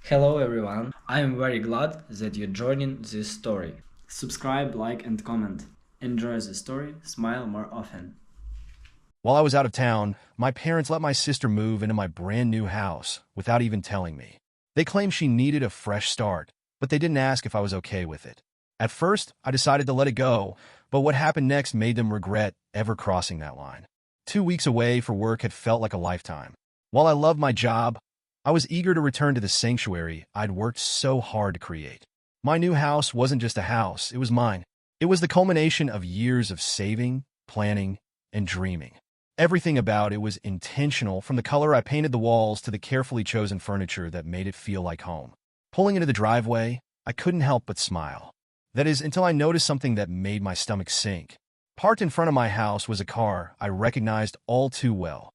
Hello everyone, I am very glad that you're joining this story. Subscribe, like and comment. Enjoy the story, smile more often. While I was out of town, my parents let my sister move into my brand new house without even telling me. They claimed she needed a fresh start, but they didn't ask if I was okay with it. At first, I decided to let it go, but what happened next made them regret ever crossing that line. 2 weeks away for work had felt like a lifetime. While I loved my job, I was eager to return to the sanctuary I'd worked so hard to create. My new house wasn't just a house, it was mine. It was the culmination of years of saving, planning, and dreaming. Everything about it was intentional, from the color I painted the walls to the carefully chosen furniture that made it feel like home. Pulling into the driveway, I couldn't help but smile. That is, until I noticed something that made my stomach sink. Parked in front of my house was a car I recognized all too well.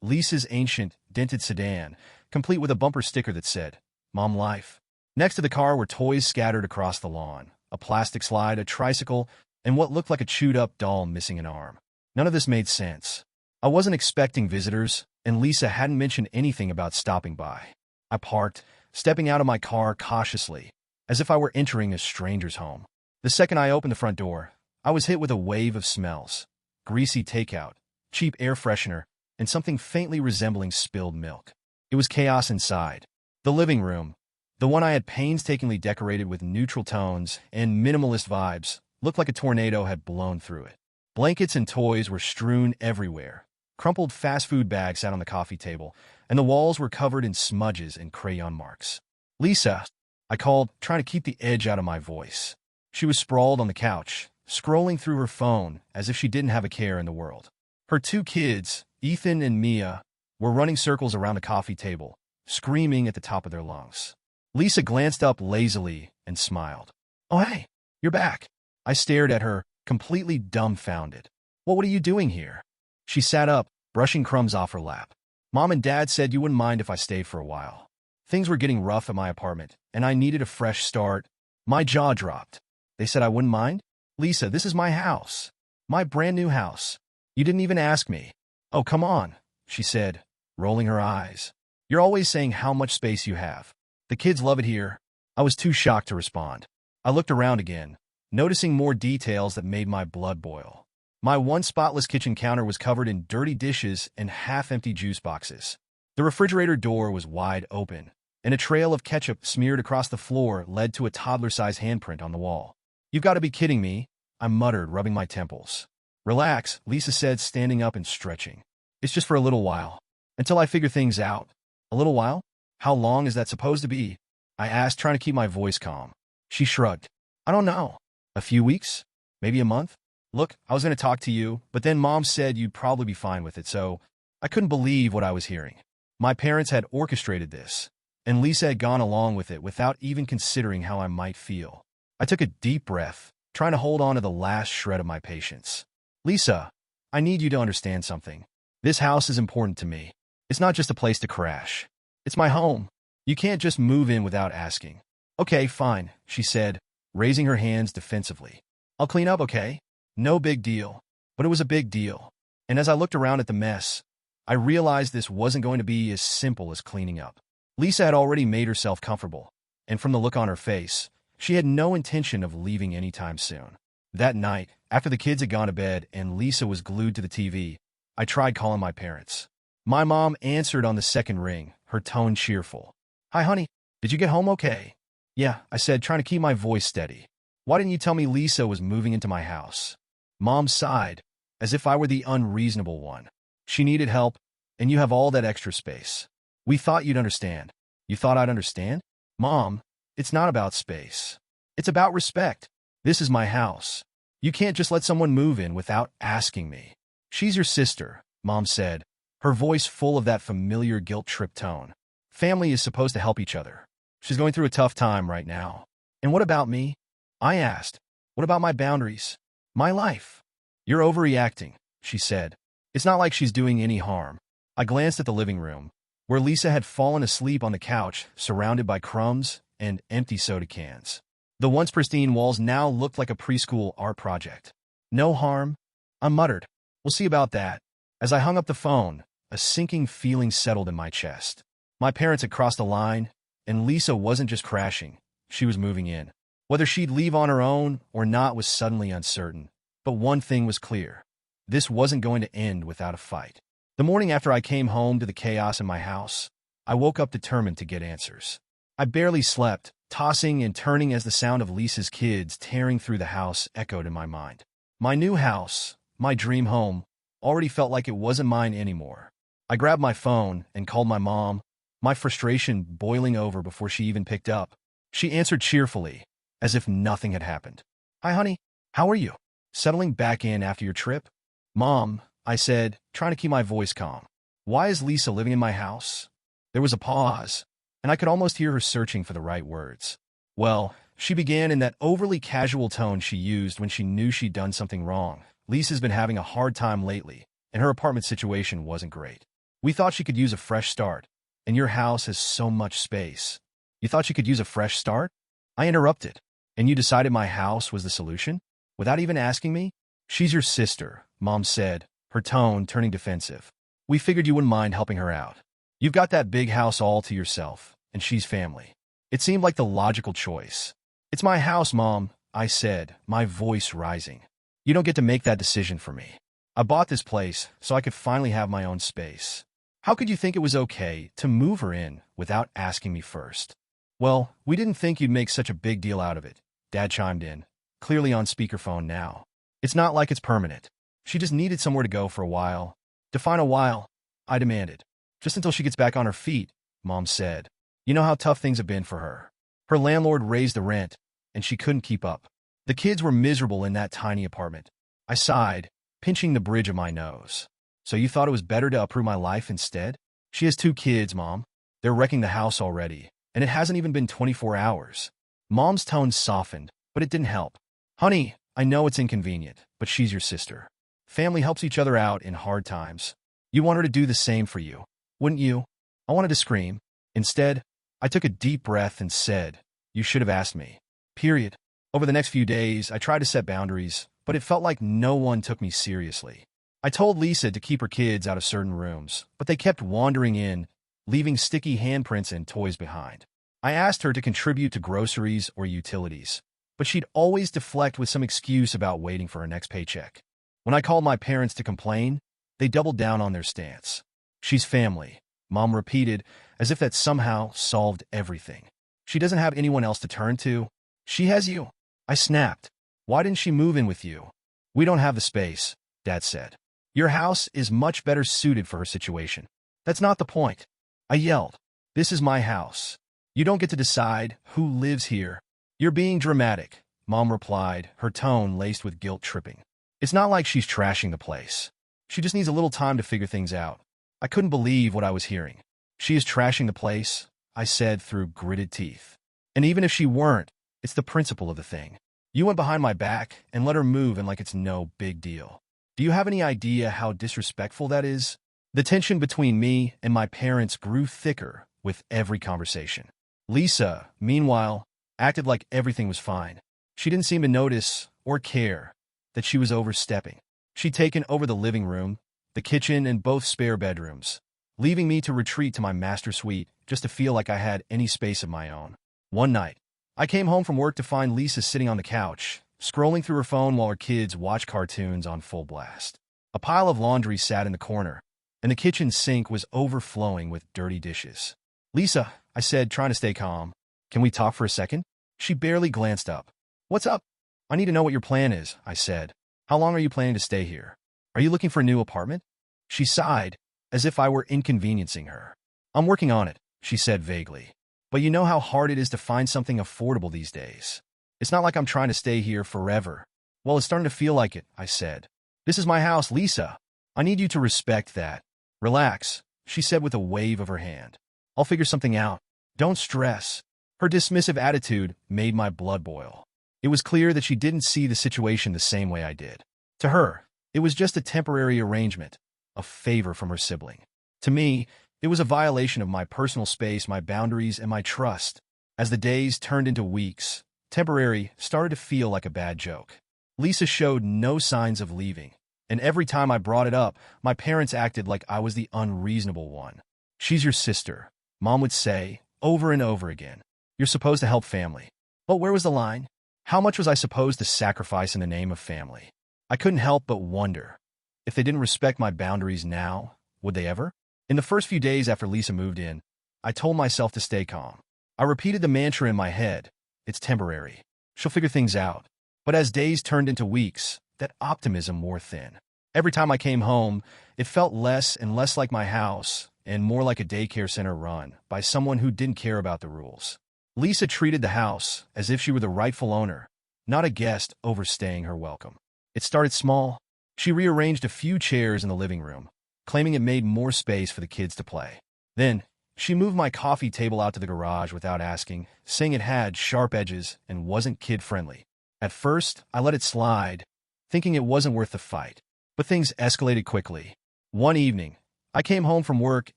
Lisa's ancient, dented sedan, complete with a bumper sticker that said, "Mom Life." Next to the car were toys scattered across the lawn, a plastic slide, a tricycle, and what looked like a chewed-up doll missing an arm. None of this made sense. I wasn't expecting visitors, and Lisa hadn't mentioned anything about stopping by. I parked, stepping out of my car cautiously, as if I were entering a stranger's home. The second I opened the front door, I was hit with a wave of smells: greasy takeout, cheap air freshener, and something faintly resembling spilled milk. It was chaos inside. The living room, the one I had painstakingly decorated with neutral tones and minimalist vibes, looked like a tornado had blown through it. Blankets and toys were strewn everywhere. Crumpled fast food bags sat on the coffee table, and the walls were covered in smudges and crayon marks. "Lisa," I called, trying to keep the edge out of my voice. She was sprawled on the couch, scrolling through her phone as if she didn't have a care in the world. Her two kids, Ethan and Mia, were running circles around the coffee table, screaming at the top of their lungs. Lisa glanced up lazily and smiled. "Oh, hey, you're back." I stared at her, completely dumbfounded. What are you doing here?" She sat up, brushing crumbs off her lap. "Mom and Dad said you wouldn't mind if I stayed for a while. Things were getting rough at my apartment, and I needed a fresh start." My jaw dropped. "They said I wouldn't mind?" "Lisa, this is my house. My brand new house. You didn't even ask me." "Oh, come on," she said, rolling her eyes. "You're always saying how much space you have. The kids love it here." I was too shocked to respond. I looked around again, noticing more details that made my blood boil. My once spotless kitchen counter was covered in dirty dishes and half-empty juice boxes. The refrigerator door was wide open, and a trail of ketchup smeared across the floor led to a toddler-sized handprint on the wall. "You've got to be kidding me," I muttered, rubbing my temples. "Relax," Lisa said, standing up and stretching. "It's just for a little while, until I figure things out." "A little while? How long is that supposed to be?" I asked, trying to keep my voice calm. She shrugged. "I don't know. A few weeks? Maybe a month? Look, I was going to talk to you, but then Mom said you'd probably be fine with it, so..." I couldn't believe what I was hearing. My parents had orchestrated this, and Lisa had gone along with it without even considering how I might feel. I took a deep breath, trying to hold on to the last shred of my patience. "Lisa, I need you to understand something. This house is important to me. It's not just a place to crash. It's my home. You can't just move in without asking." "Okay, fine," she said, raising her hands defensively. "I'll clean up, okay? No big deal." But it was a big deal. And as I looked around at the mess, I realized this wasn't going to be as simple as cleaning up. Lisa had already made herself comfortable, and from the look on her face, she had no intention of leaving anytime soon. That night, after the kids had gone to bed and Lisa was glued to the TV, I tried calling my parents. My mom answered on the second ring, her tone cheerful. "Hi, honey. Did you get home okay?" "Yeah," I said, trying to keep my voice steady. "Why didn't you tell me Lisa was moving into my house?" Mom sighed, as if I were the unreasonable one. "She needed help, and you have all that extra space. We thought you'd understand." "You thought I'd understand?" "Mom, it's not about space. It's about respect. This is my house. You can't just let someone move in without asking me." "She's your sister," Mom said, her voice full of that familiar guilt-trip tone. "Family is supposed to help each other. She's going through a tough time right now." "And what about me?" I asked. "What about my boundaries? My life?" "You're overreacting," she said. "It's not like she's doing any harm." I glanced at the living room, where Lisa had fallen asleep on the couch, surrounded by crumbs and empty soda cans. The once pristine walls now looked like a preschool art project. "No harm?" I muttered. "We'll see about that." As I hung up the phone, a sinking feeling settled in my chest. My parents had crossed the line, and Lisa wasn't just crashing, she was moving in. Whether she'd leave on her own or not was suddenly uncertain, but one thing was clear. This wasn't going to end without a fight. The morning after I came home to the chaos in my house, I woke up determined to get answers. I barely slept, tossing and turning as the sound of Lisa's kids tearing through the house echoed in my mind. My new house, my dream home, already felt like it wasn't mine anymore. I grabbed my phone and called my mom, my frustration boiling over before she even picked up. She answered cheerfully, as if nothing had happened. "Hi, honey. How are you? Settling back in after your trip?" "Mom," I said, trying to keep my voice calm. "Why is Lisa living in my house?" There was a pause, and I could almost hear her searching for the right words. "Well," she began in that overly casual tone she used when she knew she'd done something wrong. "Lisa's been having a hard time lately, and her apartment situation wasn't great. We thought she could use a fresh start, and your house has so much space." "You thought she could use a fresh start?" I interrupted. "And you decided my house was the solution? Without even asking me?" "She's your sister," Mom said, her tone turning defensive. "We figured you wouldn't mind helping her out. You've got that big house all to yourself, and she's family. It seemed like the logical choice." "It's my house, Mom," I said, my voice rising. "You don't get to make that decision for me. I bought this place so I could finally have my own space. How could you think it was okay to move her in without asking me first?" "Well, we didn't think you'd make such a big deal out of it," Dad chimed in, clearly on speakerphone now. "It's not like it's permanent. She just needed somewhere to go for a while." "Define a while," I demanded. "Just until she gets back on her feet," Mom said. "You know how tough things have been for her. Her landlord raised the rent, and she couldn't keep up. The kids were miserable in that tiny apartment." I sighed, pinching the bridge of my nose. "So you thought it was better to uproot my life instead?" "She has 2 kids, Mom. They're wrecking the house already, and it hasn't even been 24 hours. Mom's tone softened, but it didn't help. "Honey, I know it's inconvenient, but she's your sister. Family helps each other out in hard times. You want her to do the same for you, wouldn't you?" I wanted to scream. Instead, I took a deep breath and said, "You should have asked me." Period. Over the next few days, I tried to set boundaries, but it felt like no one took me seriously. I told Lisa to keep her kids out of certain rooms, but they kept wandering in, leaving sticky handprints and toys behind. I asked her to contribute to groceries or utilities, but she'd always deflect with some excuse about waiting for her next paycheck. When I called my parents to complain, they doubled down on their stance. "She's family," Mom repeated, as if that somehow solved everything. "She doesn't have anyone else to turn to. She has you." I snapped. "Why didn't she move in with you?" "We don't have the space," Dad said. "Your house is much better suited for her situation." "That's not the point," I yelled. "This is my house. You don't get to decide who lives here." "You're being dramatic," Mom replied, her tone laced with guilt tripping. "It's not like she's trashing the place. She just needs a little time to figure things out." I couldn't believe what I was hearing. "She is trashing the place," I said through gritted teeth. "And even if she weren't, it's the principle of the thing. You went behind my back and let her move in like it's no big deal. Do you have any idea how disrespectful that is?" The tension between me and my parents grew thicker with every conversation. Lisa, meanwhile, acted like everything was fine. She didn't seem to notice or care that she was overstepping. She'd taken over the living room, the kitchen, and both spare bedrooms, leaving me to retreat to my master suite just to feel like I had any space of my own. One night, I came home from work to find Lisa sitting on the couch, scrolling through her phone while her kids watched cartoons on full blast. A pile of laundry sat in the corner, and the kitchen sink was overflowing with dirty dishes. "Lisa," I said, trying to stay calm, "can we talk for a second?" She barely glanced up. "What's up?" "I need to know what your plan is," I said. "How long are you planning to stay here? Are you looking for a new apartment?" She sighed, as if I were inconveniencing her. "I'm working on it," she said vaguely. "But you know how hard it is to find something affordable these days. It's not like I'm trying to stay here forever." "Well, it's starting to feel like it," I said. "This is my house, Lisa. I need you to respect that." "Relax," she said with a wave of her hand. "I'll figure something out. Don't stress." Her dismissive attitude made my blood boil. It was clear that she didn't see the situation the same way I did. To her, it was just a temporary arrangement, a favor from her sibling. To me, it was a violation of my personal space, my boundaries, and my trust. As the days turned into weeks, temporary started to feel like a bad joke. Lisa showed no signs of leaving, and every time I brought it up, my parents acted like I was the unreasonable one. "She's your sister," Mom would say, over and over again. You're supposed to help family. But where was the line? How much was I supposed to sacrifice in the name of family? I couldn't help but wonder, if they didn't respect my boundaries now, would they ever? In the first few days after Lisa moved in, I told myself to stay calm. I repeated the mantra in my head, it's temporary. She'll figure things out. But as days turned into weeks, that optimism wore thin. Every time I came home, it felt less and less like my house and more like a daycare center run by someone who didn't care about the rules. Lisa treated the house as if she were the rightful owner, not a guest overstaying her welcome. It started small. She rearranged a few chairs in the living room, claiming it made more space for the kids to play. Then, she moved my coffee table out to the garage without asking, saying it had sharp edges and wasn't kid-friendly. At first, I let it slide, thinking it wasn't worth the fight. But things escalated quickly. One evening, I came home from work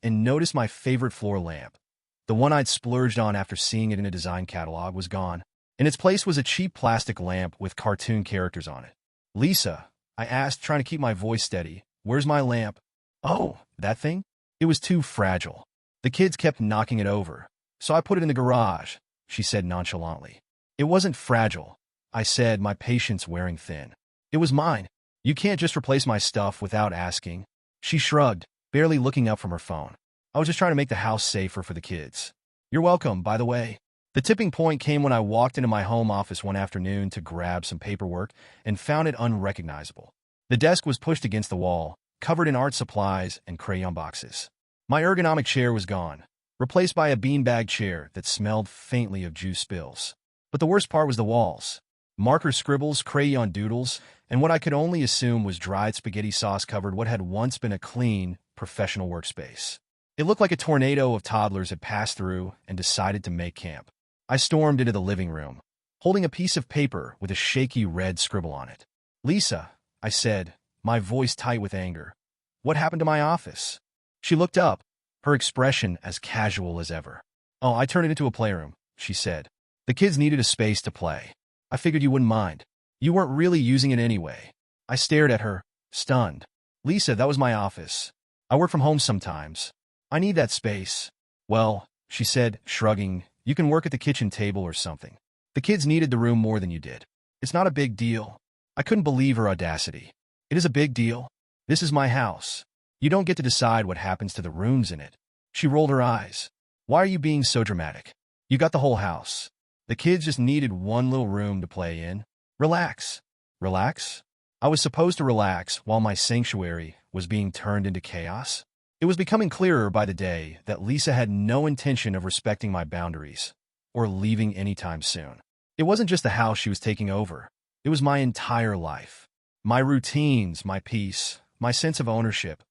and noticed my favorite floor lamp, the one I'd splurged on after seeing it in a design catalog, was gone. In its place was a cheap plastic lamp with cartoon characters on it. "Lisa," I asked, trying to keep my voice steady, "where's my lamp?" "Oh, that thing? It was too fragile. The kids kept knocking it over, so I put it in the garage," she said nonchalantly. "It wasn't fragile," I said, my patience wearing thin. "It was mine. You can't just replace my stuff without asking." She shrugged, barely looking up from her phone. "I was just trying to make the house safer for the kids." "You're welcome, by the way." The tipping point came when I walked into my home office one afternoon to grab some paperwork and found it unrecognizable. The desk was pushed against the wall, covered in art supplies and crayon boxes. My ergonomic chair was gone, replaced by a beanbag chair that smelled faintly of juice spills. But the worst part was the walls. Marker scribbles, crayon doodles, and what I could only assume was dried spaghetti sauce covered what had once been a clean, professional workspace. It looked like a tornado of toddlers had passed through and decided to make camp. I stormed into the living room, holding a piece of paper with a shaky red scribble on it. "Lisa," I said, my voice tight with anger, "what happened to my office?" She looked up, her expression as casual as ever. "Oh, I turned it into a playroom," she said. "The kids needed a space to play. I figured you wouldn't mind. You weren't really using it anyway." I stared at her, stunned. "Lisa, that was my office. I work from home sometimes. I need that space." "Well," she said, shrugging, "you can work at the kitchen table or something. The kids needed the room more than you did. It's not a big deal." I couldn't believe her audacity. "It is a big deal. This is my house. You don't get to decide what happens to the rooms in it." She rolled her eyes. "Why are you being so dramatic? You got the whole house. The kids just needed one little room to play in. Relax." Relax? I was supposed to relax while my sanctuary was being turned into chaos? It was becoming clearer by the day that Lisa had no intention of respecting my boundaries or leaving anytime soon. It wasn't just the house she was taking over. It was my entire life. My routines, my peace, my sense of ownership.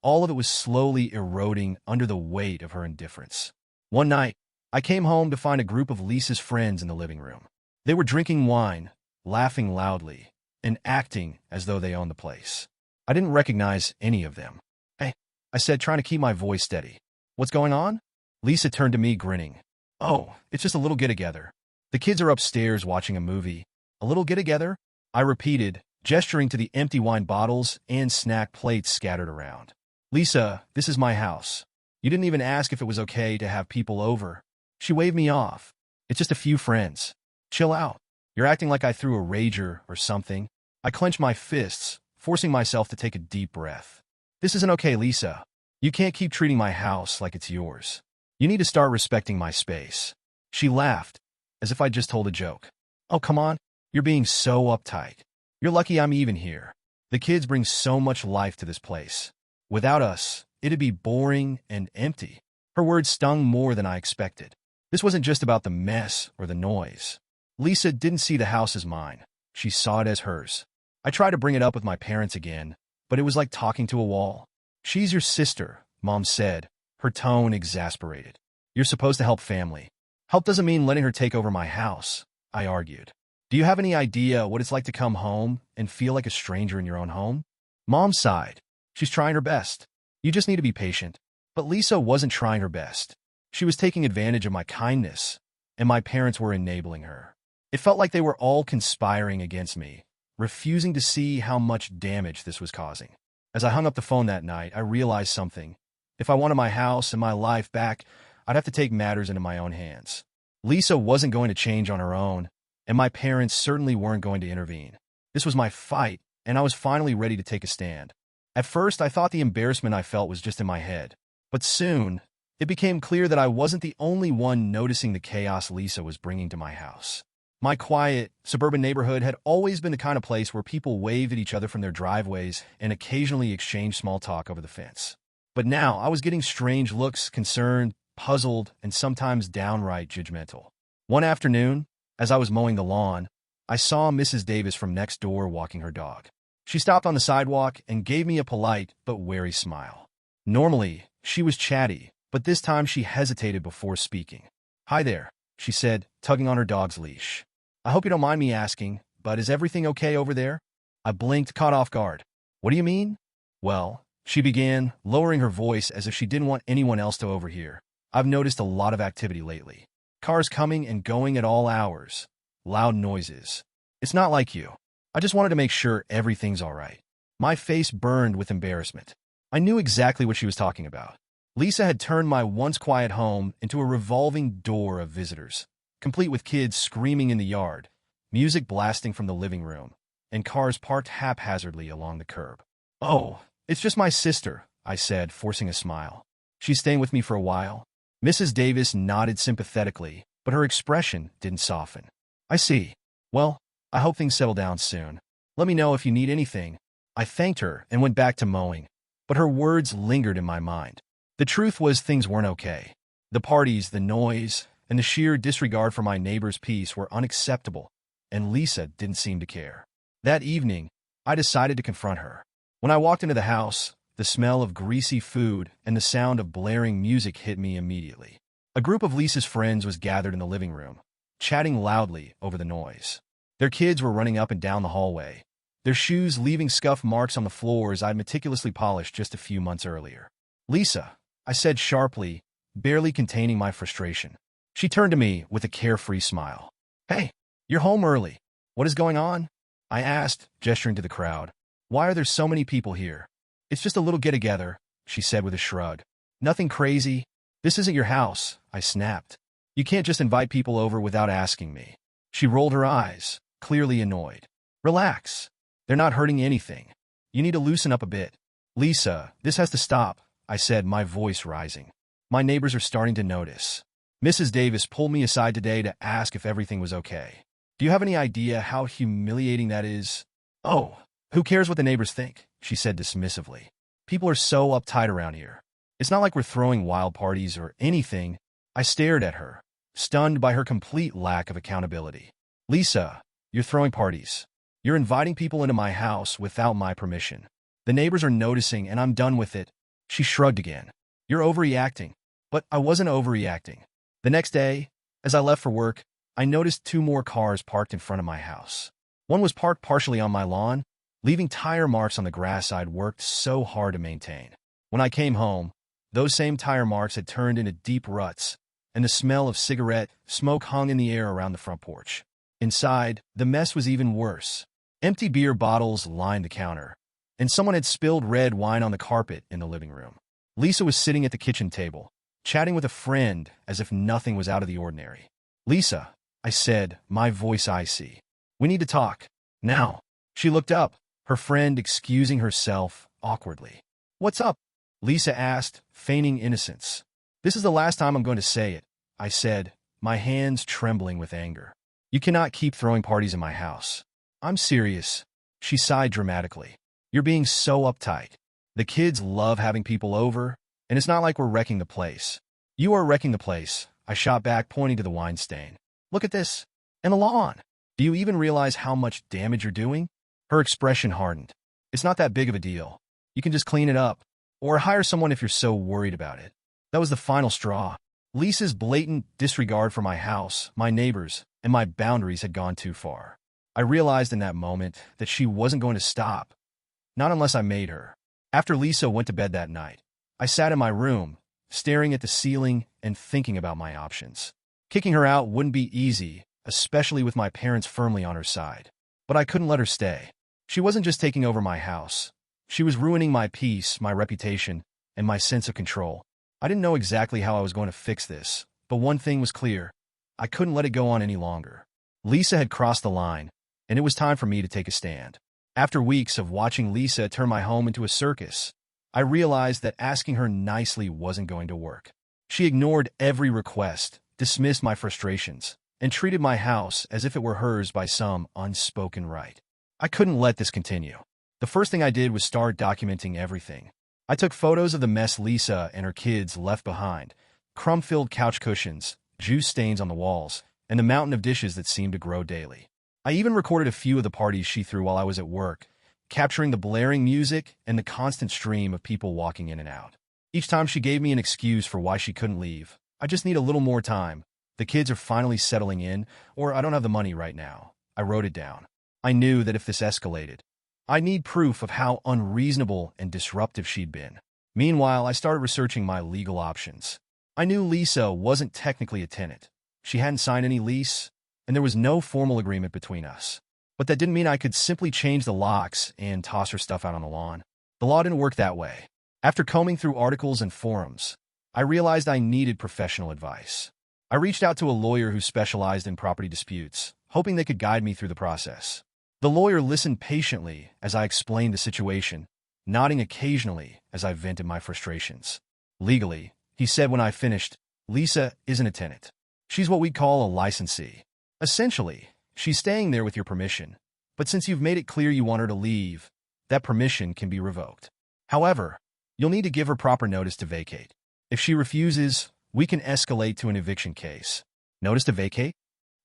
All of it was slowly eroding under the weight of her indifference. One night, I came home to find a group of Lisa's friends in the living room. They were drinking wine, laughing loudly, and acting as though they owned the place. I didn't recognize any of them. "Hey," I said, trying to keep my voice steady. "What's going on?" Lisa turned to me, grinning. "Oh, it's just a little get-together. The kids are upstairs watching a movie." "A little get-together?" I repeated, gesturing to the empty wine bottles and snack plates scattered around. "Lisa, this is my house. You didn't even ask if it was okay to have people over." She waved me off. "It's just a few friends. Chill out. You're acting like I threw a rager or something." I clenched my fists, forcing myself to take a deep breath. "This isn't okay, Lisa. You can't keep treating my house like it's yours. You need to start respecting my space." She laughed, as if I'd just told a joke. "Oh, come on. You're being so uptight. You're lucky I'm even here. The kids bring so much life to this place. Without us, it'd be boring and empty." Her words stung more than I expected. This wasn't just about the mess or the noise. Lisa didn't see the house as mine. She saw it as hers. I tried to bring it up with my parents again, but it was like talking to a wall. "She's your sister," Mom said, her tone exasperated. "You're supposed to help family. Help doesn't mean letting her take over my house," I argued. "Do you have any idea what it's like to come home and feel like a stranger in your own home?" Mom sighed. "She's trying her best. You just need to be patient." But Lisa wasn't trying her best. She was taking advantage of my kindness, and my parents were enabling her. It felt like they were all conspiring against me, refusing to see how much damage this was causing. As I hung up the phone that night, I realized something. If I wanted my house and my life back, I'd have to take matters into my own hands. Lisa wasn't going to change on her own, and my parents certainly weren't going to intervene. This was my fight, and I was finally ready to take a stand. At first, I thought the embarrassment I felt was just in my head, but soon, it became clear that I wasn't the only one noticing the chaos Lisa was bringing to my house. My quiet, suburban neighborhood had always been the kind of place where people waved at each other from their driveways and occasionally exchanged small talk over the fence. But now, I was getting strange looks, concerned, puzzled, and sometimes downright judgmental. One afternoon, as I was mowing the lawn, I saw Mrs. Davis from next door walking her dog. She stopped on the sidewalk and gave me a polite but wary smile. Normally, she was chatty, but this time she hesitated before speaking. "Hi there," she said, tugging on her dog's leash. "I hope you don't mind me asking, but is everything okay over there?" I blinked, caught off guard. "What do you mean?" "Well," she began, lowering her voice as if she didn't want anyone else to overhear. "I've noticed a lot of activity lately. Cars coming and going at all hours. Loud noises. It's not like you. I just wanted to make sure everything's all right." My face burned with embarrassment. I knew exactly what she was talking about. Lisa had turned my once quiet home into a revolving door of visitors, complete with kids screaming in the yard, music blasting from the living room, and cars parked haphazardly along the curb. "Oh, it's just my sister," I said, forcing a smile. "She's staying with me for a while." Mrs. Davis nodded sympathetically, but her expression didn't soften. "I see. Well, I hope things settle down soon. Let me know if you need anything." I thanked her and went back to mowing, but her words lingered in my mind. The truth was things weren't okay. The parties, the noise, and the sheer disregard for my neighbor's peace were unacceptable, and Lisa didn't seem to care. That evening, I decided to confront her. When I walked into the house, the smell of greasy food and the sound of blaring music hit me immediately. A group of Lisa's friends was gathered in the living room, chatting loudly over the noise. Their kids were running up and down the hallway, their shoes leaving scuff marks on the floors I'd meticulously polished just a few months earlier. "Lisa," I said sharply, barely containing my frustration. She turned to me with a carefree smile. "Hey, you're home early. What is going on?" I asked, gesturing to the crowd. "Why are there so many people here?" "It's just a little get-together," she said with a shrug. "Nothing crazy. This isn't your house," I snapped. "You can't just invite people over without asking me." She rolled her eyes, clearly annoyed. "Relax. They're not hurting anything. You need to loosen up a bit." "Lisa, this has to stop," I said, my voice rising. "My neighbors are starting to notice." Mrs. Davis pulled me aside today to ask if everything was okay. "Do you have any idea how humiliating that is?" "Oh, who cares what the neighbors think?" she said dismissively. "People are so uptight around here. It's not like we're throwing wild parties or anything." I stared at her, stunned by her complete lack of accountability. "Lisa, you're throwing parties. You're inviting people into my house without my permission. The neighbors are noticing, and I'm done with it." She shrugged again. "You're overreacting." But I wasn't overreacting. The next day, as I left for work, I noticed 2 more cars parked in front of my house. One was parked partially on my lawn, leaving tire marks on the grass I'd worked so hard to maintain. When I came home, those same tire marks had turned into deep ruts, and the smell of cigarette smoke hung in the air around the front porch. Inside, the mess was even worse. Empty beer bottles lined the counter, and someone had spilled red wine on the carpet in the living room. Lisa was sitting at the kitchen table, chatting with a friend as if nothing was out of the ordinary. "Lisa," I said, my voice icy. "We need to talk. Now." She looked up, her friend excusing herself awkwardly. "What's up?" Lisa asked, feigning innocence. "This is the last time I'm going to say it," I said, my hands trembling with anger. "You cannot keep throwing parties in my house." "I'm serious." She sighed dramatically. "You're being so uptight. The kids love having people over, and it's not like we're wrecking the place." "You are wrecking the place," I shot back, pointing to the wine stain. "Look at this. And the lawn. Do you even realize how much damage you're doing?" Her expression hardened. "It's not that big of a deal. You can just clean it up. Or hire someone if you're so worried about it." That was the final straw. Lisa's blatant disregard for my house, my neighbors, and my boundaries had gone too far. I realized in that moment that she wasn't going to stop. Not unless I made her. After Lisa went to bed that night, I sat in my room, staring at the ceiling and thinking about my options. Kicking her out wouldn't be easy, especially with my parents firmly on her side. But I couldn't let her stay. She wasn't just taking over my house. She was ruining my peace, my reputation, and my sense of control. I didn't know exactly how I was going to fix this, but one thing was clear. I couldn't let it go on any longer. Lisa had crossed the line, and it was time for me to take a stand. After weeks of watching Lisa turn my home into a circus, I realized that asking her nicely wasn't going to work. She ignored every request, dismissed my frustrations, and treated my house as if it were hers by some unspoken right. I couldn't let this continue. The first thing I did was start documenting everything. I took photos of the mess Lisa and her kids left behind, crumb-filled couch cushions, juice stains on the walls, and the mountain of dishes that seemed to grow daily. I even recorded a few of the parties she threw while I was at work, capturing the blaring music and the constant stream of people walking in and out. Each time she gave me an excuse for why she couldn't leave. I just need a little more time. The kids are finally settling in, or I don't have the money right now. I wrote it down. I knew that if this escalated, I need proof of how unreasonable and disruptive she'd been. Meanwhile, I started researching my legal options. I knew Lisa wasn't technically a tenant. She hadn't signed any lease, and there was no formal agreement between us. But that didn't mean I could simply change the locks and toss her stuff out on the lawn. The law didn't work that way. After combing through articles and forums, I realized I needed professional advice. I reached out to a lawyer who specialized in property disputes, hoping they could guide me through the process. The lawyer listened patiently as I explained the situation, nodding occasionally as I vented my frustrations. Legally, he said when I finished, Lisa isn't a tenant. She's what we call a licensee. Essentially, she's staying there with your permission, but since you've made it clear you want her to leave, that permission can be revoked. However, you'll need to give her proper notice to vacate. If she refuses, we can escalate to an eviction case. Notice to vacate?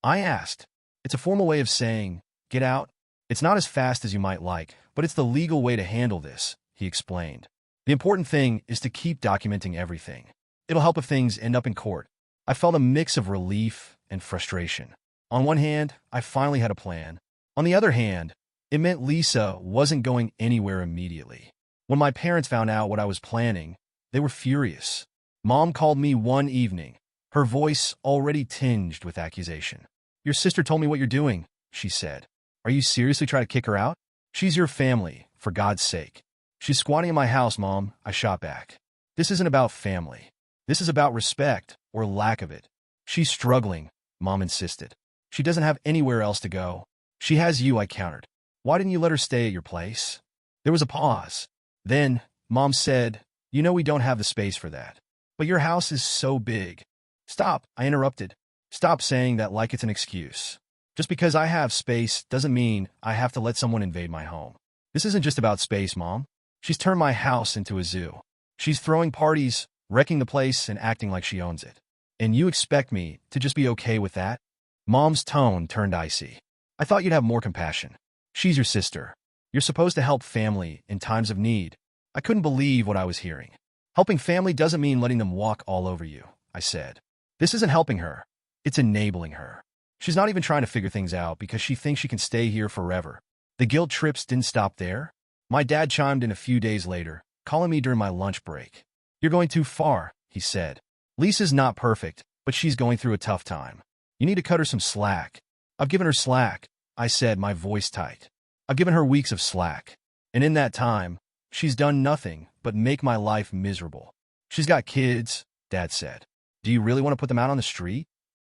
I asked. It's a formal way of saying, get out. It's not as fast as you might like, but it's the legal way to handle this, he explained. The important thing is to keep documenting everything. It'll help if things end up in court. I felt a mix of relief and frustration. On one hand, I finally had a plan. On the other hand, it meant Lisa wasn't going anywhere immediately. When my parents found out what I was planning, they were furious. Mom called me one evening, her voice already tinged with accusation. Your sister told me what you're doing, she said. Are you seriously trying to kick her out? She's your family, for God's sake. She's squatting in my house, Mom, I shot back. This isn't about family. This is about respect, or lack of it. She's struggling, Mom insisted. She doesn't have anywhere else to go. She has you, I countered. Why didn't you let her stay at your place? There was a pause. Then, Mom said, you know we don't have the space for that. But your house is so big. Stop, I interrupted. Stop saying that like it's an excuse. Just because I have space doesn't mean I have to let someone invade my home. This isn't just about space, Mom. She's turned my house into a zoo. She's throwing parties, wrecking the place, and acting like she owns it. And you expect me to just be okay with that? Mom's tone turned icy. I thought you'd have more compassion. She's your sister. You're supposed to help family in times of need. I couldn't believe what I was hearing. Helping family doesn't mean letting them walk all over you, I said. This isn't helping her. It's enabling her. She's not even trying to figure things out because she thinks she can stay here forever. The guilt trips didn't stop there. My dad chimed in a few days later, calling me during my lunch break. You're going too far, he said. Lisa's not perfect, but she's going through a tough time. You need to cut her some slack. I've given her slack, I said, my voice tight. I've given her weeks of slack. And in that time, she's done nothing but make my life miserable. She's got kids, Dad said. Do you really want to put them out on the street?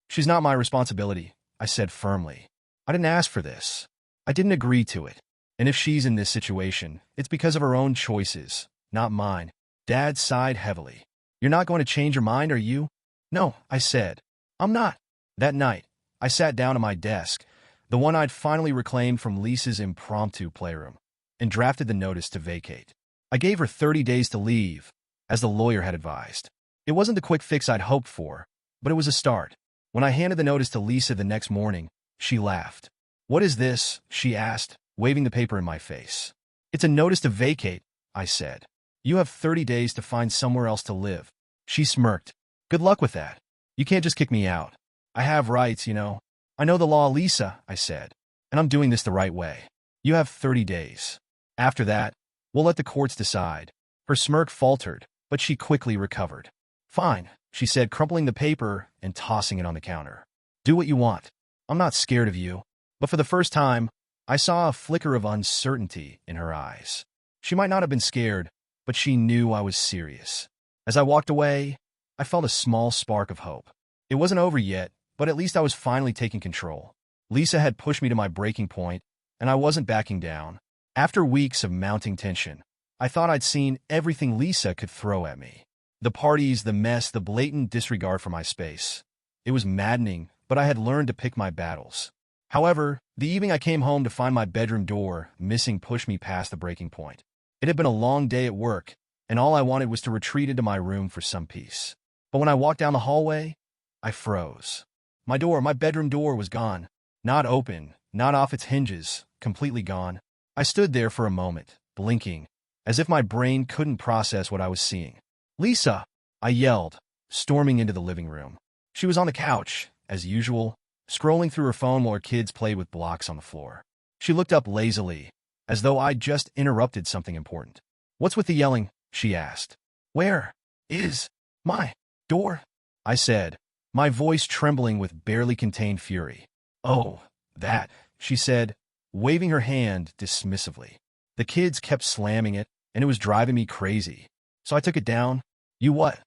She's not my responsibility, I said firmly. I didn't ask for this. I didn't agree to it. And if she's in this situation, it's because of her own choices, not mine. Dad sighed heavily. You're not going to change your mind, are you? No, I said. I'm not. That night, I sat down at my desk, the one I'd finally reclaimed from Lisa's impromptu playroom, and drafted the notice to vacate. I gave her 30 days to leave, as the lawyer had advised. It wasn't the quick fix I'd hoped for, but it was a start. When I handed the notice to Lisa the next morning, she laughed. What is this? She asked, waving the paper in my face. It's a notice to vacate, I said. You have 30 days to find somewhere else to live. She smirked. Good luck with that. You can't just kick me out. I have rights, you know. I know the law, Lisa, I said, and I'm doing this the right way. You have 30 days. After that, we'll let the courts decide. Her smirk faltered, but she quickly recovered. Fine, she said, crumpling the paper and tossing it on the counter. Do what you want. I'm not scared of you. But for the first time, I saw a flicker of uncertainty in her eyes. She might not have been scared, but she knew I was serious. As I walked away, I felt a small spark of hope. It wasn't over yet, but at least I was finally taking control. Lisa had pushed me to my breaking point, and I wasn't backing down. After weeks of mounting tension, I thought I'd seen everything Lisa could throw at me. The parties, the mess, the blatant disregard for my space. It was maddening, but I had learned to pick my battles. However, the evening I came home to find my bedroom door missing pushed me past the breaking point. It had been a long day at work, and all I wanted was to retreat into my room for some peace. But when I walked down the hallway, I froze. My bedroom door was gone. Not open, not off its hinges, completely gone. I stood there for a moment, blinking, as if my brain couldn't process what I was seeing. "Lisa!" I yelled, storming into the living room. She was on the couch, as usual, scrolling through her phone while her kids played with blocks on the floor. She looked up lazily, as though I'd just interrupted something important. "What's with the yelling?" she asked. "Where is my door?" I said, my voice trembling with barely contained fury. "Oh, that," she said, waving her hand dismissively. "The kids kept slamming it, and it was driving me crazy. So I took it down." "You what?"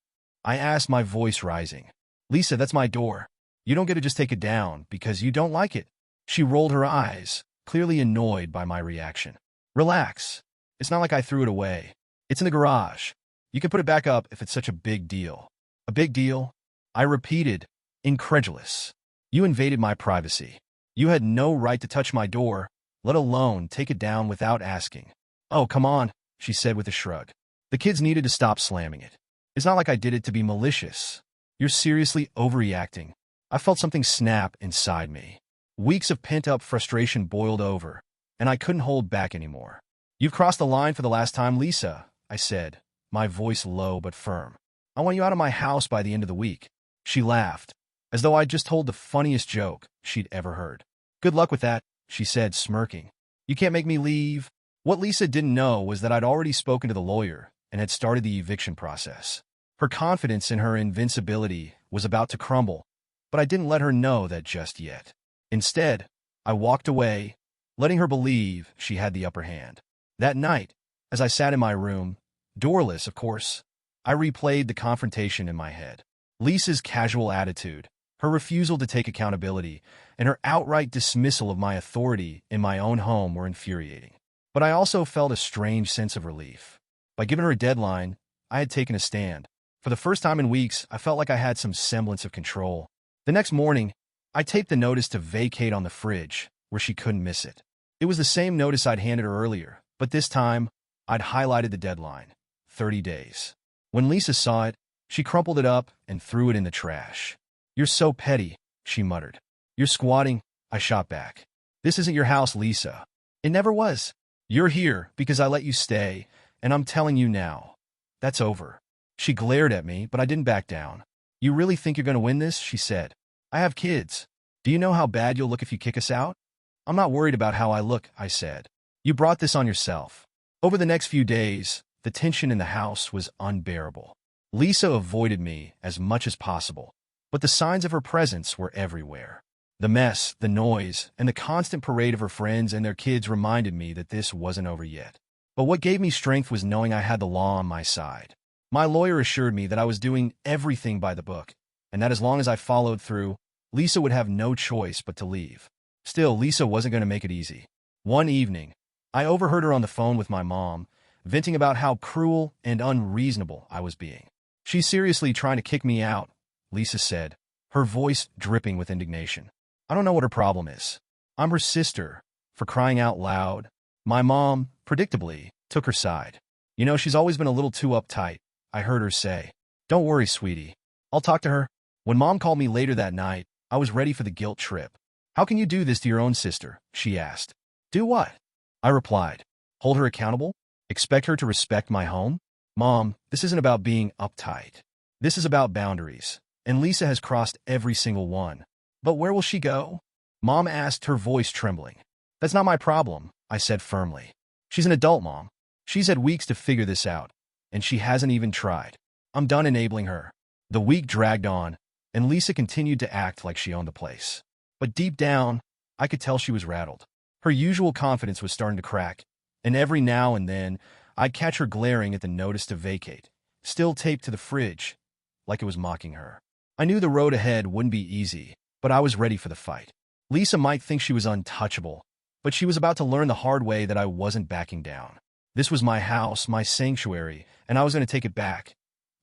I asked, my voice rising. "Lisa, that's my door. You don't get to just take it down because you don't like it." She rolled her eyes, clearly annoyed by my reaction. "Relax. It's not like I threw it away. It's in the garage. You can put it back up if it's such a big deal." "A big deal?" I repeated, incredulous. "You invaded my privacy. You had no right to touch my door, let alone take it down without asking." "Oh, come on," she said with a shrug. "The kids needed to stop slamming it. It's not like I did it to be malicious. You're seriously overreacting." I felt something snap inside me. Weeks of pent-up frustration boiled over, and I couldn't hold back anymore. "You've crossed the line for the last time, Lisa," I said, my voice low but firm. "I want you out of my house by the end of the week." She laughed, as though I'd just told the funniest joke she'd ever heard. "Good luck with that," she said, smirking. "You can't make me leave." What Lisa didn't know was that I'd already spoken to the lawyer and had started the eviction process. Her confidence in her invincibility was about to crumble, but I didn't let her know that just yet. Instead, I walked away, letting her believe she had the upper hand. That night, as I sat in my room, doorless, of course, I replayed the confrontation in my head. Lisa's casual attitude, her refusal to take accountability, and her outright dismissal of my authority in my own home were infuriating. But I also felt a strange sense of relief. By giving her a deadline, I had taken a stand. For the first time in weeks, I felt like I had some semblance of control. The next morning, I taped the notice to vacate on the fridge, where she couldn't miss it. It was the same notice I'd handed her earlier, but this time, I'd highlighted the deadline, 30 days. When Lisa saw it, she crumpled it up and threw it in the trash. "You're so petty," she muttered. "You're squatting," I shot back. "This isn't your house, Lisa. It never was. You're here because I let you stay, and I'm telling you now. That's over." She glared at me, but I didn't back down. "You really think you're going to win this?" she said. "I have kids. Do you know how bad you'll look if you kick us out?" "I'm not worried about how I look," I said. "You brought this on yourself." Over the next few days, the tension in the house was unbearable. Lisa avoided me as much as possible, but the signs of her presence were everywhere. The mess, the noise, and the constant parade of her friends and their kids reminded me that this wasn't over yet. But what gave me strength was knowing I had the law on my side. My lawyer assured me that I was doing everything by the book, and that as long as I followed through, Lisa would have no choice but to leave. Still, Lisa wasn't going to make it easy. One evening, I overheard her on the phone with my mom, venting about how cruel and unreasonable I was being. "She's seriously trying to kick me out," Lisa said, her voice dripping with indignation. "I don't know what her problem is. I'm her sister, for crying out loud." My mom, predictably, took her side. "You know, she's always been a little too uptight," I heard her say. "Don't worry, sweetie. I'll talk to her." When Mom called me later that night, I was ready for the guilt trip. "How can you do this to your own sister?" she asked. "Do what?" I replied. "Hold her accountable? Expect her to respect my home?" "Mom, this isn't about being uptight. This is about boundaries, and Lisa has crossed every single one." "But where will she go?" Mom asked, her voice trembling. "That's not my problem," I said firmly. "She's an adult, Mom. She's had weeks to figure this out, and she hasn't even tried. I'm done enabling her." The week dragged on, and Lisa continued to act like she owned the place. But deep down, I could tell she was rattled. Her usual confidence was starting to crack, and every now and then, I'd catch her glaring at the notice to vacate, still taped to the fridge, like it was mocking her. I knew the road ahead wouldn't be easy, but I was ready for the fight. Lisa might think she was untouchable, but she was about to learn the hard way that I wasn't backing down. This was my house, my sanctuary, and I was going to take it back,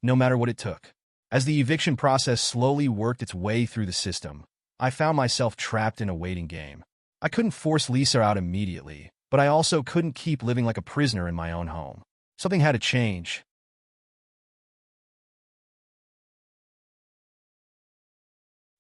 no matter what it took. As the eviction process slowly worked its way through the system, I found myself trapped in a waiting game. I couldn't force Lisa out immediately, but I also couldn't keep living like a prisoner in my own home. Something had to change.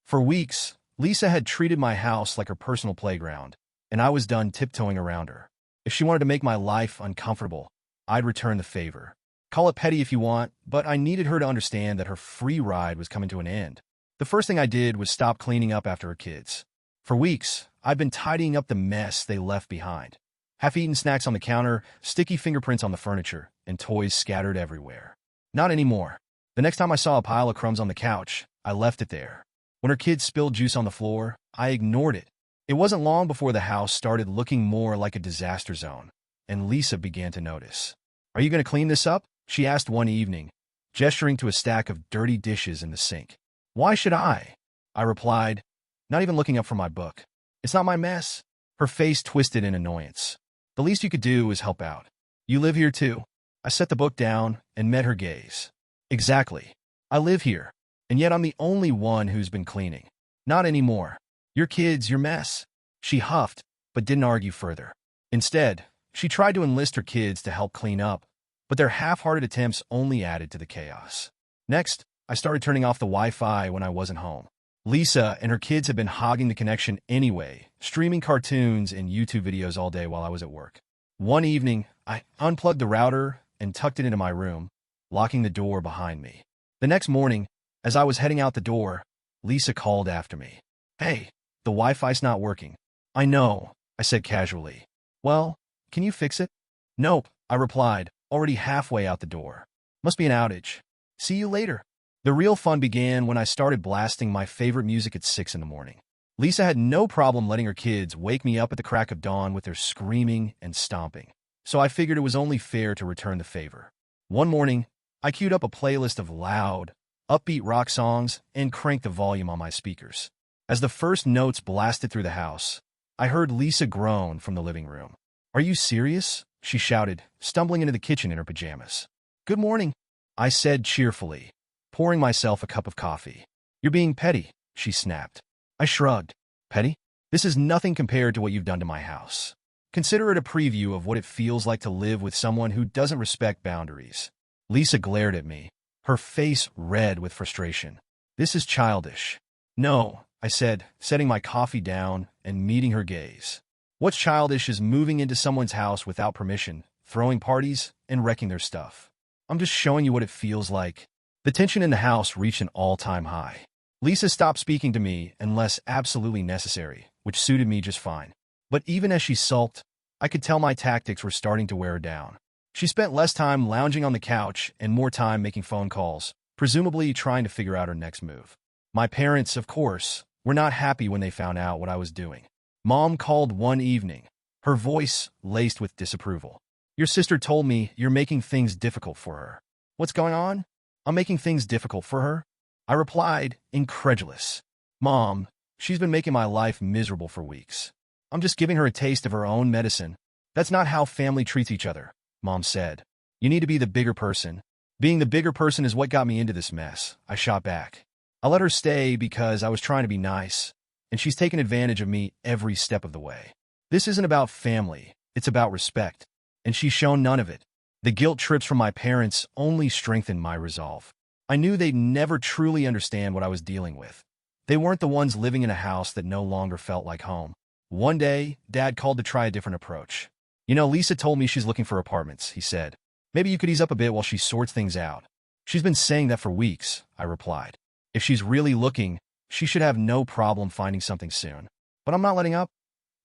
For weeks, Lisa had treated my house like her personal playground, and I was done tiptoeing around her. If she wanted to make my life uncomfortable, I'd return the favor. Call it petty if you want, but I needed her to understand that her free ride was coming to an end. The first thing I did was stop cleaning up after her kids. For weeks, I'd been tidying up the mess they left behind. Half-eaten snacks on the counter, sticky fingerprints on the furniture, and toys scattered everywhere. Not anymore. The next time I saw a pile of crumbs on the couch, I left it there. When her kids spilled juice on the floor, I ignored it. It wasn't long before the house started looking more like a disaster zone, and Lisa began to notice. "Are you going to clean this up?" she asked one evening, gesturing to a stack of dirty dishes in the sink. "Why should I?" I replied, not even looking up from my book. "It's not my mess." Her face twisted in annoyance. "The least you could do is help out. You live here too." I set the book down and met her gaze. "Exactly. I live here, and yet I'm the only one who's been cleaning." "Not anymore. Your kids, your mess." She huffed, but didn't argue further. Instead, she tried to enlist her kids to help clean up, but their half-hearted attempts only added to the chaos. Next, I started turning off the Wi-Fi when I wasn't home. Lisa and her kids had been hogging the connection anyway, streaming cartoons and YouTube videos all day while I was at work. One evening, I unplugged the router and tucked it into my room, locking the door behind me. The next morning, as I was heading out the door, Lisa called after me. "Hey, the Wi-Fi's not working." "I know," I said casually. "Well, can you fix it?" "Nope," I replied, already halfway out the door. "Must be an outage. See you later." The real fun began when I started blasting my favorite music at 6 in the morning. Lisa had no problem letting her kids wake me up at the crack of dawn with their screaming and stomping, so I figured it was only fair to return the favor. One morning, I queued up a playlist of loud, upbeat rock songs and cranked the volume on my speakers. As the first notes blasted through the house, I heard Lisa groan from the living room. "Are you serious?" she shouted, stumbling into the kitchen in her pajamas. "Good morning," I said cheerfully, pouring myself a cup of coffee. "You're being petty," she snapped. I shrugged. "Petty? This is nothing compared to what you've done to my house. Consider it a preview of what it feels like to live with someone who doesn't respect boundaries." Lisa glared at me, her face red with frustration. "This is childish." "No," I said, setting my coffee down and meeting her gaze. "What's childish is moving into someone's house without permission, throwing parties, and wrecking their stuff. I'm just showing you what it feels like." The tension in the house reached an all-time high. Lisa stopped speaking to me unless absolutely necessary, which suited me just fine. But even as she sulked, I could tell my tactics were starting to wear her down. She spent less time lounging on the couch and more time making phone calls, presumably trying to figure out her next move. My parents, of course, were not happy when they found out what I was doing. Mom called one evening, her voice laced with disapproval. "Your sister told me you're making things difficult for her." "What's going on?" "I'm making things difficult for her?" I replied, incredulous. "Mom, she's been making my life miserable for weeks. I'm just giving her a taste of her own medicine." "That's not how family treats each other," Mom said. "You need to be the bigger person." "Being the bigger person is what got me into this mess," I shot back. "I let her stay because I was trying to be nice, and she's taken advantage of me every step of the way. This isn't about family, it's about respect, and she's shown none of it." The guilt trips from my parents only strengthened my resolve. I knew they'd never truly understand what I was dealing with. They weren't the ones living in a house that no longer felt like home. One day, Dad called to try a different approach. "You know, Lisa told me she's looking for apartments," he said. "Maybe you could ease up a bit while she sorts things out." "She's been saying that for weeks," I replied. "If she's really looking, she should have no problem finding something soon. But I'm not letting up."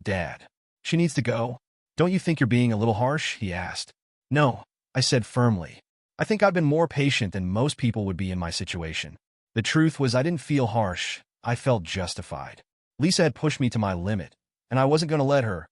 "Dad, she needs to go." "Don't you think you're being a little harsh?" he asked. "No," I said firmly. "I think I've been more patient than most people would be in my situation." The truth was I didn't feel harsh. I felt justified. Lisa had pushed me to my limit, and I wasn't going to let her,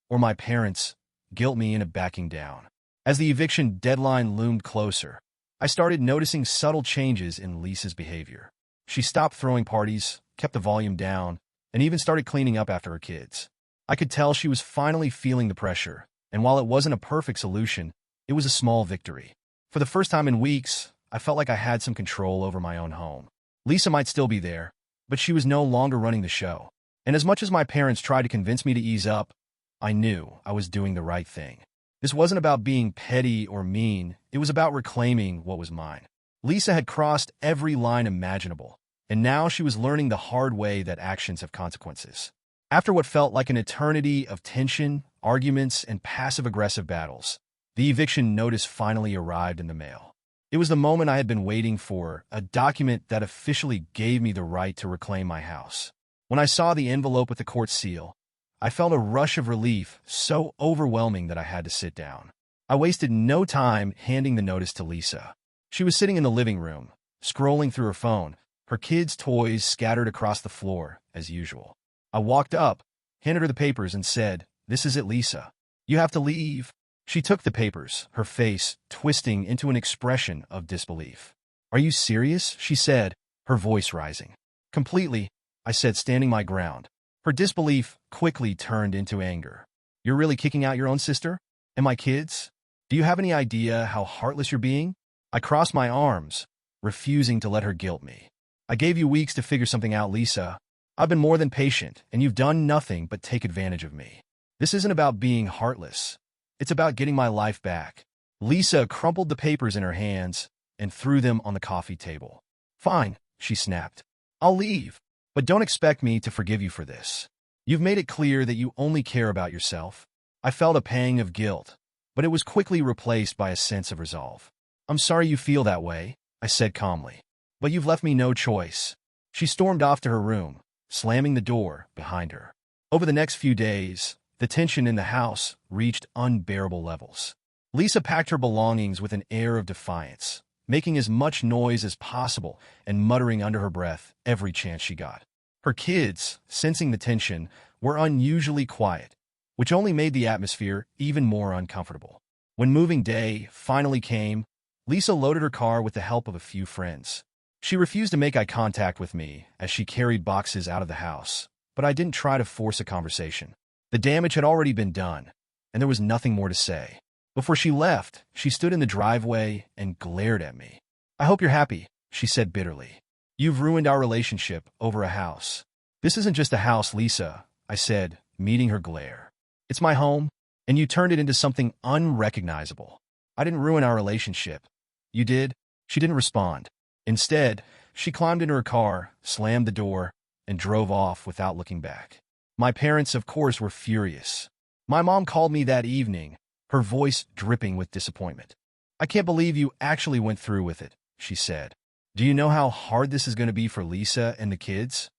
or my parents, guilt me into backing down. As the eviction deadline loomed closer, I started noticing subtle changes in Lisa's behavior. She stopped throwing parties, kept the volume down, and even started cleaning up after her kids. I could tell she was finally feeling the pressure, and while it wasn't a perfect solution, it was a small victory. For the first time in weeks, I felt like I had some control over my own home. Lisa might still be there, but she was no longer running the show. And as much as my parents tried to convince me to ease up, I knew I was doing the right thing. This wasn't about being petty or mean, it was about reclaiming what was mine. Lisa had crossed every line imaginable, and now she was learning the hard way that actions have consequences. After what felt like an eternity of tension, arguments, and passive-aggressive battles, the eviction notice finally arrived in the mail. It was the moment I had been waiting for, a document that officially gave me the right to reclaim my house. When I saw the envelope with the court seal, I felt a rush of relief so overwhelming that I had to sit down. I wasted no time handing the notice to Lisa. She was sitting in the living room, scrolling through her phone, her kids' toys scattered across the floor, as usual. I walked up, handed her the papers, and said, "This is it, Lisa. You have to leave." She took the papers, her face twisting into an expression of disbelief. "Are you serious?" she said, her voice rising. "Completely," I said, standing my ground. Her disbelief quickly turned into anger. "You're really kicking out your own sister? And my kids? Do you have any idea how heartless you're being?" I crossed my arms, refusing to let her guilt me. "I gave you weeks to figure something out, Lisa. I've been more than patient, and you've done nothing but take advantage of me. This isn't about being heartless. It's about getting my life back." Lisa crumpled the papers in her hands and threw them on the coffee table. "Fine," she snapped. "I'll leave. But don't expect me to forgive you for this. You've made it clear that you only care about yourself." I felt a pang of guilt, but it was quickly replaced by a sense of resolve. "I'm sorry you feel that way," I said calmly. "But you've left me no choice." She stormed off to her room, slamming the door behind her. Over the next few days, the tension in the house reached unbearable levels. Lisa packed her belongings with an air of defiance, making as much noise as possible and muttering under her breath every chance she got. Her kids, sensing the tension, were unusually quiet, which only made the atmosphere even more uncomfortable. When moving day finally came, Lisa loaded her car with the help of a few friends. She refused to make eye contact with me as she carried boxes out of the house, but I didn't try to force a conversation. The damage had already been done, and there was nothing more to say. Before she left, she stood in the driveway and glared at me. "I hope you're happy," she said bitterly. "You've ruined our relationship over a house." "This isn't just a house, Lisa," I said, meeting her glare. "It's my home, and you turned it into something unrecognizable." "I didn't ruin our relationship." "You did?" She didn't respond. Instead, she climbed into her car, slammed the door, and drove off without looking back. My parents, of course, were furious. My mom called me that evening, her voice dripping with disappointment. "I can't believe you actually went through with it," she said. "Do you know how hard this is going to be for Lisa and the kids?"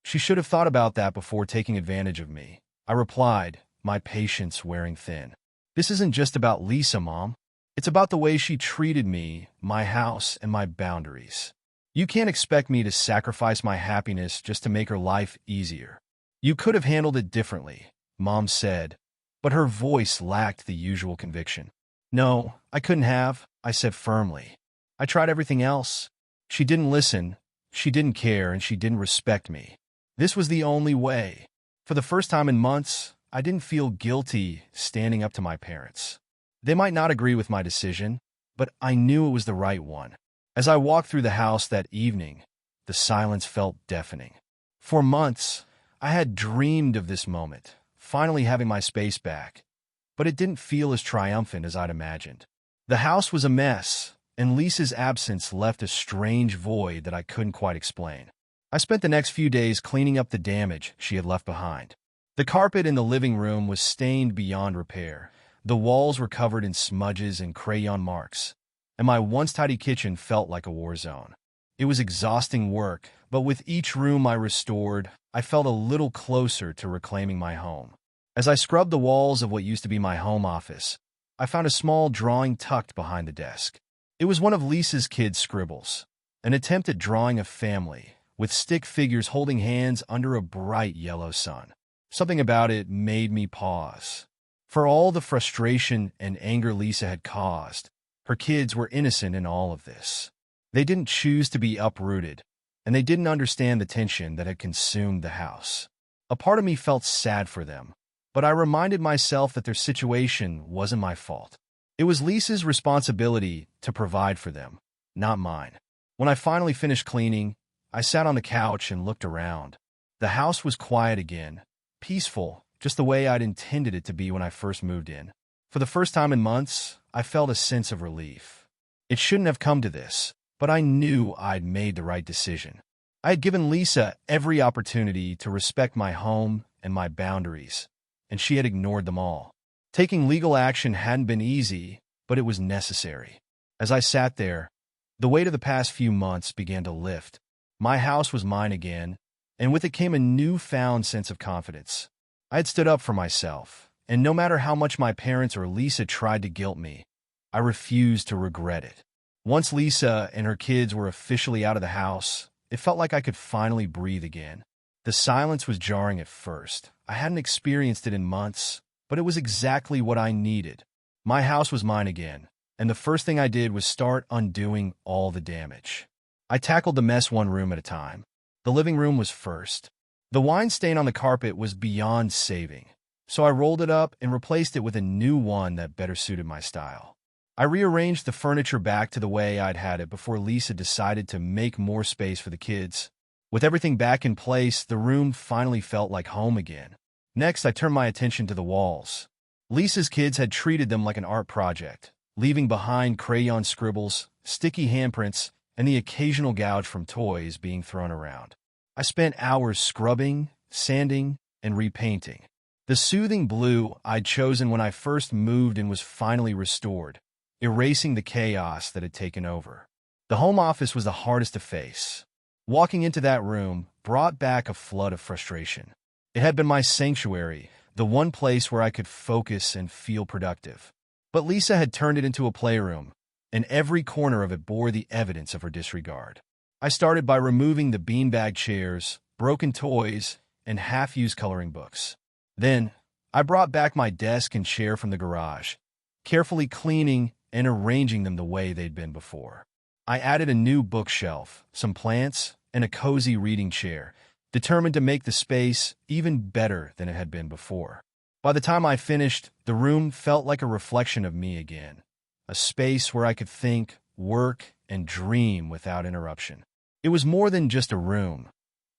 "She should have thought about that before taking advantage of me," I replied, my patience wearing thin. "This isn't just about Lisa, Mom. It's about the way she treated me, my house, and my boundaries. You can't expect me to sacrifice my happiness just to make her life easier." "You could have handled it differently," Mom said, but her voice lacked the usual conviction. "No, I couldn't have," I said firmly. "I tried everything else." She didn't listen, she didn't care, and she didn't respect me. This was the only way. For the first time in months, I didn't feel guilty standing up to my parents. They might not agree with my decision, but I knew it was the right one. As I walked through the house that evening, the silence felt deafening. For months, I had dreamed of this moment, finally having my space back, but it didn't feel as triumphant as I'd imagined. The house was a mess, and Lisa's absence left a strange void that I couldn't quite explain. I spent the next few days cleaning up the damage she had left behind. The carpet in the living room was stained beyond repair. The walls were covered in smudges and crayon marks, and my once tidy kitchen felt like a war zone. It was exhausting work, but with each room I restored, I felt a little closer to reclaiming my home. As I scrubbed the walls of what used to be my home office, I found a small drawing tucked behind the desk. It was one of Lisa's kids' scribbles, an attempt at drawing a family, with stick figures holding hands under a bright yellow sun. Something about it made me pause. For all the frustration and anger Lisa had caused, Her kids were innocent in all of this. They didn't choose to be uprooted, and they didn't understand the tension that had consumed the house. A part of me felt sad for them, but I reminded myself that their situation wasn't my fault. It was Lisa's responsibility to provide for them, not mine. When I finally finished cleaning, I sat on the couch and looked around. The house was quiet again, peaceful, just the way I'd intended it to be when I first moved in. For the first time in months, I felt a sense of relief. It shouldn't have come to this, but I knew I'd made the right decision. I had given Lisa every opportunity to respect my home and my boundaries, and she had ignored them all. Taking legal action hadn't been easy, but it was necessary. As I sat there, the weight of the past few months began to lift. My house was mine again, and with it came a newfound sense of confidence. I had stood up for myself, and no matter how much my parents or Lisa tried to guilt me, I refused to regret it. Once Lisa and her kids were officially out of the house, it felt like I could finally breathe again. The silence was jarring at first. I hadn't experienced it in months, but it was exactly what I needed. My house was mine again, and the first thing I did was start undoing all the damage. I tackled the mess one room at a time. The living room was first. The wine stain on the carpet was beyond saving, so I rolled it up and replaced it with a new one that better suited my style. I rearranged the furniture back to the way I'd had it before Lisa decided to make more space for the kids. With everything back in place, the room finally felt like home again. Next, I turned my attention to the walls. Lisa's kids had treated them like an art project, leaving behind crayon scribbles, sticky handprints, and the occasional gouge from toys being thrown around. I spent hours scrubbing, sanding, and repainting. The soothing blue I'd chosen when I first moved in was finally restored, erasing the chaos that had taken over. The home office was the hardest to face. Walking into that room brought back a flood of frustration. It had been my sanctuary, the one place where I could focus and feel productive. But Lisa had turned it into a playroom, and every corner of it bore the evidence of her disregard. I started by removing the beanbag chairs, broken toys, and half-used coloring books. Then, I brought back my desk and chair from the garage, carefully cleaning and arranging them the way they'd been before. I added a new bookshelf, some plants, and a cozy reading chair, determined to make the space even better than it had been before. By the time I finished, the room felt like a reflection of me again, a space where I could think, work, and dream without interruption. It was more than just a room.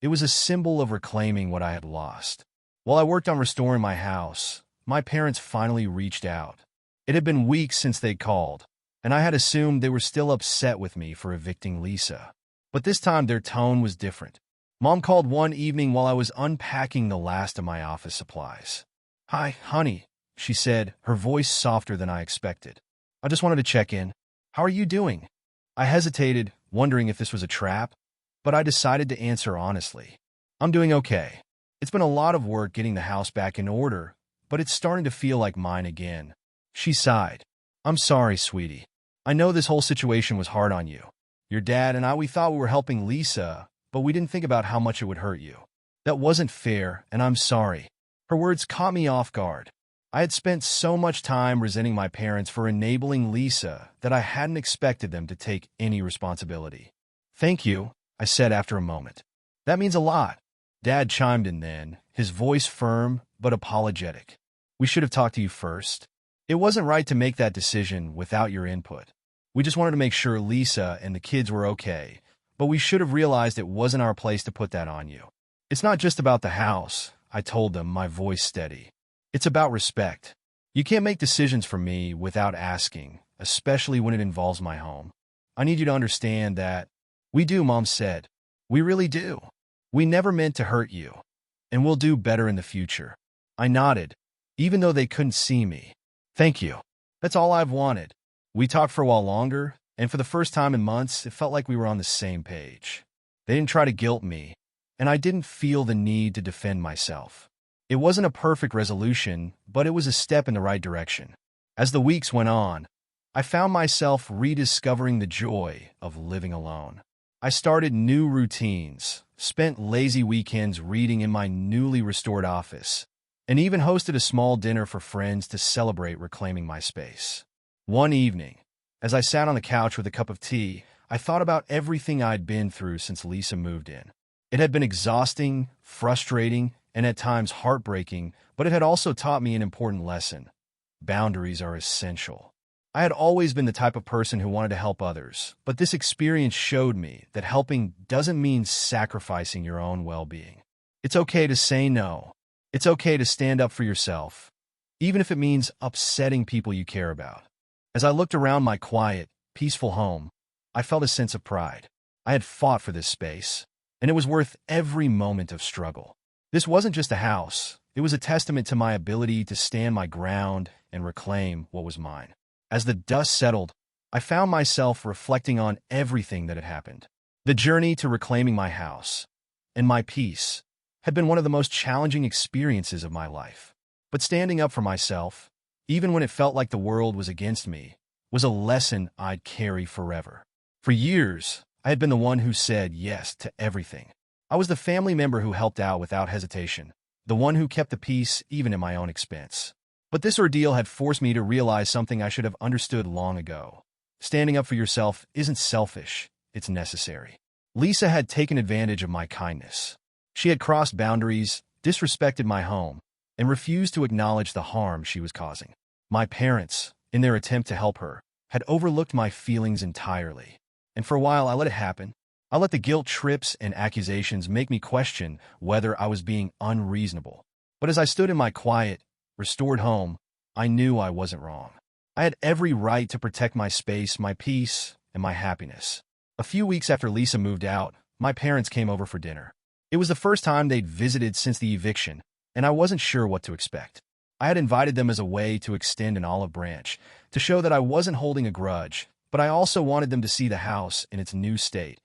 It was a symbol of reclaiming what I had lost. While I worked on restoring my house, my parents finally reached out. It had been weeks since they'd called, and I had assumed they were still upset with me for evicting Lisa. But this time their tone was different. Mom called one evening while I was unpacking the last of my office supplies. "Hi, honey," she said, her voice softer than I expected. "I just wanted to check in. How are you doing?" I hesitated, wondering if this was a trap, but I decided to answer honestly. "I'm doing okay. It's been a lot of work getting the house back in order, but it's starting to feel like mine again." She sighed. "I'm sorry, sweetie. I know this whole situation was hard on you. Your dad and we thought we were helping Lisa, but we didn't think about how much it would hurt you. That wasn't fair, and I'm sorry." Her words caught me off guard. I had spent so much time resenting my parents for enabling Lisa that I hadn't expected them to take any responsibility. "Thank you," I said after a moment. "That means a lot." Dad chimed in then, his voice firm but apologetic. "We should have talked to you first. It wasn't right to make that decision without your input. We just wanted to make sure Lisa and the kids were okay, but we should have realized it wasn't our place to put that on you. It's not just about the house," I told them, my voice steady. "It's about respect. You can't make decisions for me without asking, especially when it involves my home. I need you to understand that." "We do," Mom said. "We really do. We never meant to hurt you, and we'll do better in the future." I nodded, even though they couldn't see me. "Thank you. That's all I've wanted." We talked for a while longer, and for the first time in months, it felt like we were on the same page. They didn't try to guilt me, and I didn't feel the need to defend myself. It wasn't a perfect resolution, but it was a step in the right direction. As the weeks went on, I found myself rediscovering the joy of living alone. I started new routines, spent lazy weekends reading in my newly restored office, and even hosted a small dinner for friends to celebrate reclaiming my space. One evening, As I sat on the couch with a cup of tea, I thought about everything I'd been through since Lisa moved in. It had been exhausting, frustrating, and at times heartbreaking, but it had also taught me an important lesson. Boundaries are essential. I had always been the type of person who wanted to help others, but this experience showed me that helping doesn't mean sacrificing your own well-being. It's okay to say no. It's okay to stand up for yourself, even if it means upsetting people you care about. As I looked around my quiet, peaceful home, I felt a sense of pride. I had fought for this space, and it was worth every moment of struggle. This wasn't just a house. It was a testament to my ability to stand my ground and reclaim what was mine. As the dust settled, I found myself reflecting on everything that had happened. The journey to reclaiming my house and my peace had been one of the most challenging experiences of my life. But standing up for myself, even when it felt like the world was against me, was a lesson I'd carry forever. For years, I had been the one who said yes to everything. I was the family member who helped out without hesitation, the one who kept the peace even at my own expense. But this ordeal had forced me to realize something I should have understood long ago. Standing up for yourself isn't selfish, it's necessary. Lisa had taken advantage of my kindness. She had crossed boundaries, disrespected my home, and refused to acknowledge the harm she was causing. My parents, in their attempt to help her, had overlooked my feelings entirely. And for a while, I let it happen. I let the guilt trips and accusations make me question whether I was being unreasonable. But as I stood in my quiet, restored home, I knew I wasn't wrong. I had every right to protect my space, my peace, and my happiness. A few weeks after Lisa moved out, my parents came over for dinner. It was the first time they'd visited since the eviction, and I wasn't sure what to expect. I had invited them as a way to extend an olive branch, to show that I wasn't holding a grudge, but I also wanted them to see the house in its new state,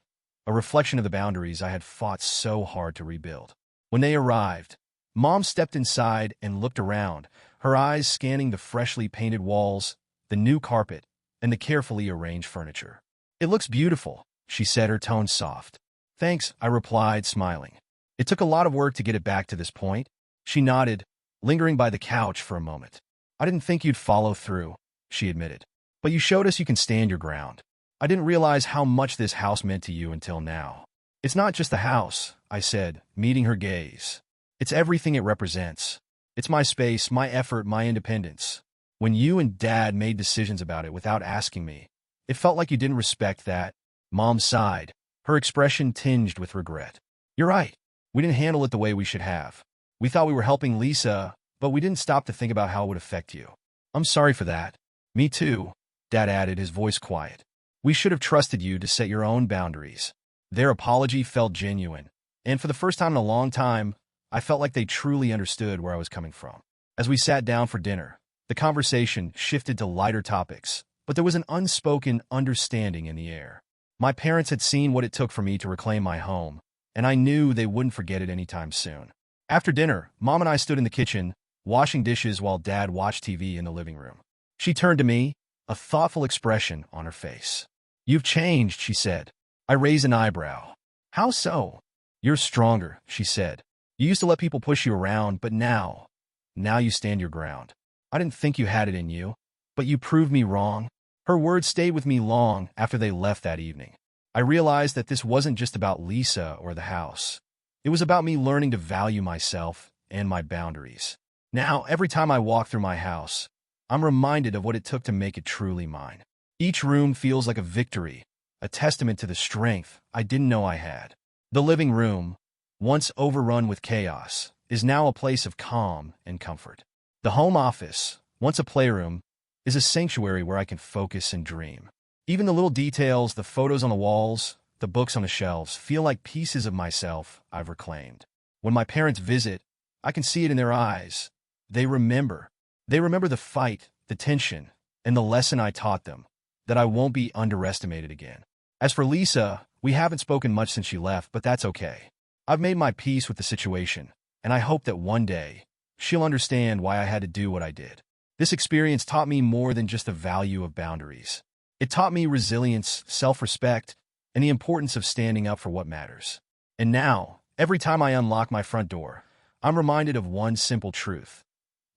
a reflection of the boundaries I had fought so hard to rebuild. When they arrived, Mom stepped inside and looked around, her eyes scanning the freshly painted walls, the new carpet, and the carefully arranged furniture. "It looks beautiful," she said, her tone soft. "Thanks," I replied, smiling. "It took a lot of work to get it back to this point." She nodded, lingering by the couch for a moment. "I didn't think you'd follow through," she admitted. "But you showed us you can stand your ground. I didn't realize how much this house meant to you until now." "It's not just the house," I said, meeting her gaze. "It's everything it represents. It's my space, my effort, my independence. When you and Dad made decisions about it without asking me, it felt like you didn't respect that." Mom sighed, her expression tinged with regret. "You're right. We didn't handle it the way we should have. We thought we were helping Lisa, but we didn't stop to think about how it would affect you." "I'm sorry for that." "Me too," Dad added, his voice quiet. "We should have trusted you to set your own boundaries." Their apology felt genuine, and for the first time in a long time, I felt like they truly understood where I was coming from. As we sat down for dinner, the conversation shifted to lighter topics, but there was an unspoken understanding in the air. My parents had seen what it took for me to reclaim my home, and I knew they wouldn't forget it anytime soon. After dinner, Mom and I stood in the kitchen, washing dishes while Dad watched TV in the living room. She turned to me, a thoughtful expression on her face. "You've changed," she said. I raised an eyebrow. "How so?" "You're stronger," she said. "You used to let people push you around, but now you stand your ground. I didn't think you had it in you, but you proved me wrong." Her words stayed with me long after they left that evening. I realized that this wasn't just about Lisa or the house. It was about me learning to value myself and my boundaries. Now, every time I walk through my house, I'm reminded of what it took to make it truly mine. Each room feels like a victory, a testament to the strength I didn't know I had. The living room, once overrun with chaos, is now a place of calm and comfort. The home office, once a playroom, is a sanctuary where I can focus and dream. Even the little details, the photos on the walls, the books on the shelves, feel like pieces of myself I've reclaimed. When my parents visit, I can see it in their eyes. They remember. They remember the fight, the tension, and the lesson I taught them, that I won't be underestimated again. As for Lisa, we haven't spoken much since she left, but that's okay. I've made my peace with the situation, and I hope that one day she'll understand why I had to do what I did. This experience taught me more than just the value of boundaries. It taught me resilience, self-respect, and the importance of standing up for what matters. And now, every time I unlock my front door, I'm reminded of one simple truth.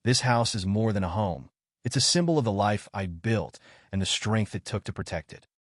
This house is more than a home. It's a symbol of the life I built and the strength it took to protect it.